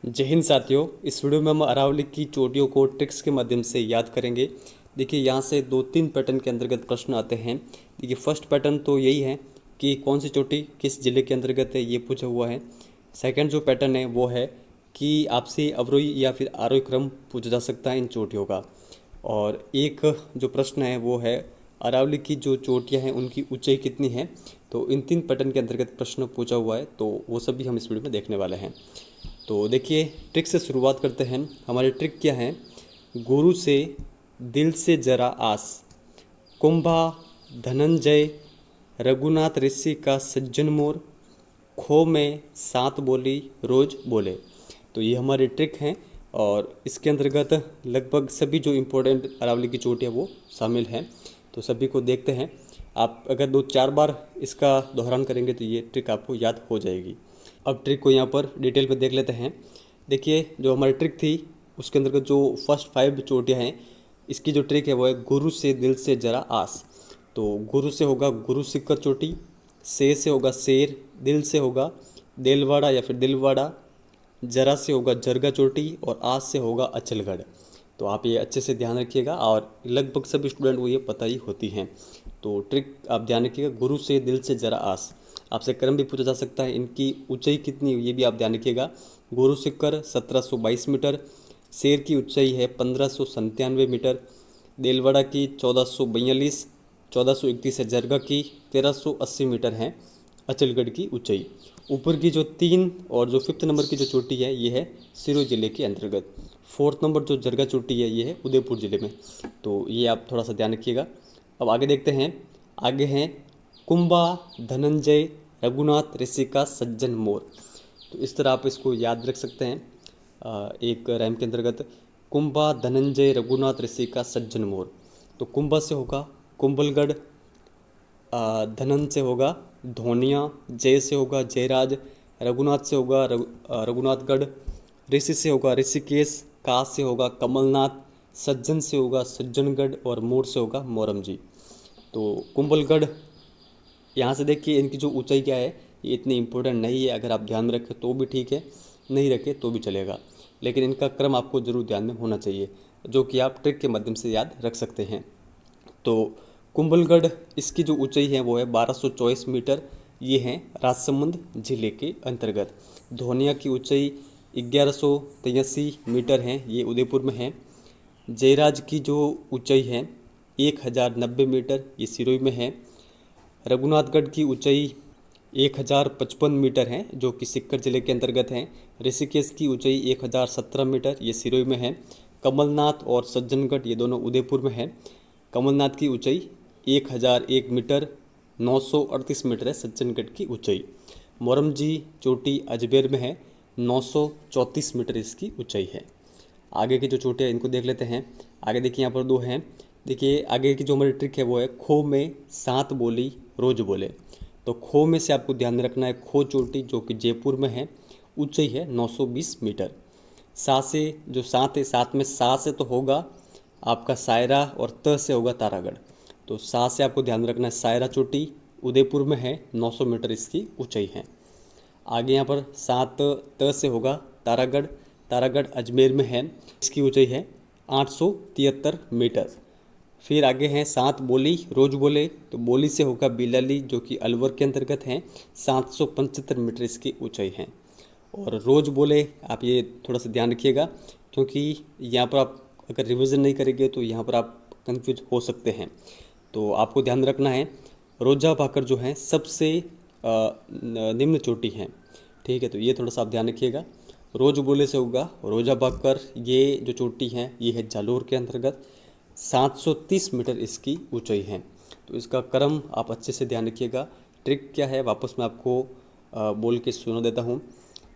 जय हिंद साथियों। इस वीडियो में हम अरावली की चोटियों को ट्रिक्स के माध्यम से याद करेंगे। देखिए यहाँ से दो तीन पैटर्न के अंतर्गत प्रश्न आते हैं। देखिए फर्स्ट पैटर्न तो यही है कि कौन सी चोटी किस जिले के अंतर्गत है, ये पूछा हुआ है। सेकंड जो पैटर्न है वो है कि आपसे अवरोही या फिर आरोही क्रम पूछा जा सकता है इन चोटियों का। और एक जो प्रश्न है वो है अरावली की जो चोटियाँ हैं उनकी ऊंचाई कितनी है। तो इन तीन पैटर्न के अंतर्गत प्रश्न पूछा हुआ है, तो वो सभी हम इस वीडियो में देखने वाले हैं। तो देखिए ट्रिक से शुरुआत करते हैं। हमारी ट्रिक क्या है? गुरु से दिल से जरा आस, कुंभा धनंजय रघुनाथ ऋषि का सज्जन मोर, खो में सात बोली रोज बोले। तो ये हमारी ट्रिक है और इसके अंतर्गत लगभग सभी जो इम्पोर्टेंट अरावली की चोटियाँ वो शामिल हैं। तो सभी को देखते हैं। आप अगर दो चार बार इसका दोहरान करेंगे तो ये ट्रिक आपको याद हो जाएगी। अब ट्रिक को यहाँ पर डिटेल में देख लेते हैं। देखिए जो हमारी ट्रिक थी उसके अंतर्गत जो फर्स्ट 5 चोटियाँ हैं, इसकी जो ट्रिक है वो है गुरु से दिल से जरा आस। तो गुरु से होगा गुरु सिक्कर चोटी, से होगा शेर, दिल से होगा देलवाड़ा या फिर दिलवाड़ा, जरा से होगा जरगा चोटी और आस से होगा अचलगढ़। तो आप ये अच्छे से ध्यान रखिएगा और लगभग सभी स्टूडेंट को ये पता ही होती हैं। तो ट्रिक आप ध्यान रखिएगा, गुरु से दिल से जरा आस। आपसे क्रम भी पूछा जा सकता है, इनकी ऊंचाई कितनी ये भी आप ध्यान रखिएगा। गुरु शिखर 1722 मीटर, शेर की ऊंचाई है 1597 मीटर, देलवाड़ा की 1442, 1431 है जरगा की, 1380 मीटर है अचलगढ़ की ऊंचाई। ऊपर की जो 3 और जो 5th नंबर की जो चोटी है ये है सिरोही जिले के अंतर्गत। 4th नंबर जो जरगा चोटी है ये है उदयपुर जिले में। तो ये आप थोड़ा सा ध्यान रखिएगा। अब आगे देखते हैं। आगे हैं कुंभा धनंजय रघुनाथ ऋषि का सज्जन मोर। तो इस तरह आप इसको याद रख सकते हैं। एक रैम के अंतर्गत कुंभा धनंजय रघुनाथ ऋषि का सज्जन मोर। तो कुंभा से होगा कुंभलगढ़, धनन से होगा धोनिया, जय से होगा जयराज, रघुनाथ से होगा रघुनाथगढ़, ऋषि से होगा ऋषिकेश, काश से होगा कमलनाथ, सज्जन से होगा सज्जनगढ़ और मोर से होगा मोरमजी। तो कुंभलगढ़ यहाँ से देखिए इनकी जो ऊंचाई क्या है ये इतनी इम्पोर्टेंट नहीं है। अगर आप ध्यान में रखें तो भी ठीक है, नहीं रखें तो भी चलेगा, लेकिन इनका क्रम आपको जरूर ध्यान में होना चाहिए, जो कि आप ट्रिक के माध्यम से याद रख सकते हैं। तो कुंभलगढ़ इसकी जो ऊंचाई है वो है 1224 मीटर, ये है राजसमंद जिले के अंतर्गत। धोनिया की ऊंचाई 1183 मीटर है, ये उदयपुर में है। जयराज की जो ऊंचाई है 1090 मीटर, ये सिरोही में है। रघुनाथगढ़ की ऊंचाई 1055 मीटर है, जो कि सीकर जिले के अंतर्गत है। ऋषिकेश की ऊंचाई 1017 मीटर, ये सिरोही में है। कमलनाथ और सज्जनगढ़ ये दोनों उदयपुर में है। कमलनाथ की ऊंचाई 1001 मीटर, 938 मीटर है सज्जनगढ़ की ऊंचाई। मोरमजी चोटी अजमेर में है, 934 मीटर इसकी ऊंचाई है। आगे की जो चोटियाँ इनको देख लेते हैं। आगे देखिए यहाँ पर दो हैं। देखिए आगे की जो हमारी ट्रिक है वो है खो में सात बोली रोज बोले। तो खो में से आपको ध्यान में रखना है खो चोटी, जो कि जयपुर में है, ऊंचाई है 920 मीटर। सा से जो सात है, सात में सा से तो होगा आपका सायरा और त से होगा तारागढ़। तो सा से आपको ध्यान रखना है सायरा चोटी उदयपुर में है, 900 मीटर इसकी ऊंचाई है। आगे यहाँ पर सात त से होगा तारागढ़, तारागढ़ अजमेर में है, इसकी ऊंचाई है 873 मीटर। फिर आगे हैं सात बोली रोज बोले। तो बोली से होगा बिलाली, जो कि अलवर के अंतर्गत हैं, 775 मीटर इसकी ऊंचाई है। और रोज बोले आप ये थोड़ा सा ध्यान रखिएगा, क्योंकि यहाँ पर आप अगर रिवीजन नहीं करेंगे तो यहाँ पर आप कंफ्यूज हो सकते हैं। तो आपको ध्यान रखना है रोजा भाकर जो है सबसे निम्न चोटी है, ठीक है। तो ये थोड़ा सा आप ध्यान रखिएगा। रोज बोले से होगा रोजा भाकर, ये जो चोटी है ये है जालोर के अंतर्गत, 730 मीटर इसकी ऊंचाई है। तो इसका क्रम आप अच्छे से ध्यान रखिएगा। ट्रिक क्या है वापस मैं आपको बोल के सुना देता हूँ।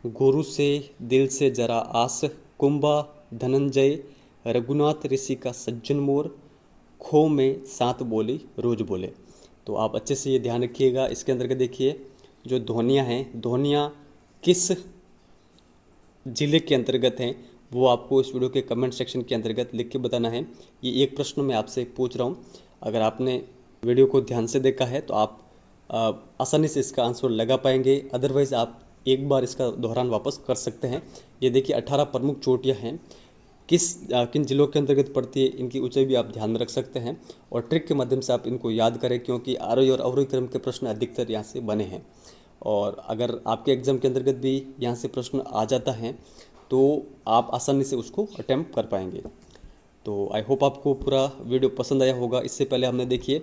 गुरु से दिल से जरा आस, कुंभा धनंजय रघुनाथ ऋषि का सज्जन मोर, खो में सात बोली रोज बोले। तो आप अच्छे से ये ध्यान रखिएगा। इसके अंतर्गत देखिए जो ध्वनियाँ हैं, ध्वनियाँ किस जिले के अंतर्गत हैं वो आपको इस वीडियो के कमेंट सेक्शन के अंतर्गत लिख के बताना है। ये एक प्रश्न मैं आपसे पूछ रहा हूँ। अगर आपने वीडियो को ध्यान से देखा है तो आप आसानी से इसका आंसर लगा पाएंगे, अदरवाइज़ आप एक बार इसका दोहरान वापस कर सकते हैं। ये देखिए 18 प्रमुख चोटियाँ हैं, किन जिलों के अंतर्गत पड़ती है, इनकी ऊंचाई भी आप ध्यान में रख सकते हैं और ट्रिक के माध्यम से आप इनको याद करें, क्योंकि आरोही और अवरोही क्रम के प्रश्न अधिकतर यहाँ से बने हैं। और अगर आपके एग्ज़ाम के अंतर्गत भी यहाँ से प्रश्न आ जाता है तो आप आसानी से उसको अटेम्प्ट कर पाएंगे। तो आई होप आपको पूरा वीडियो पसंद आया होगा। इससे पहले हमने देखिए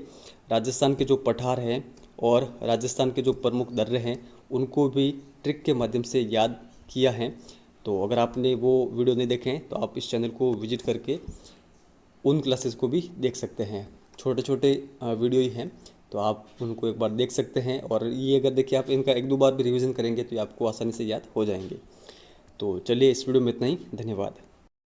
राजस्थान के जो पठार हैं और राजस्थान के जो प्रमुख दर्रे हैं उनको भी ट्रिक के माध्यम से याद किया है। तो अगर आपने वो वीडियो नहीं देखे हैं तो आप इस चैनल को विजिट करके उन क्लासेस को भी देख सकते हैं। छोटे छोटे वीडियो ही हैं, तो आप उनको एक बार देख सकते हैं। और ये अगर देखिए आप इनका एक दो बार भी रिवीजन करेंगे तो ये आपको आसानी से याद हो जाएंगे। तो चलिए इस वीडियो में इतना ही, धन्यवाद।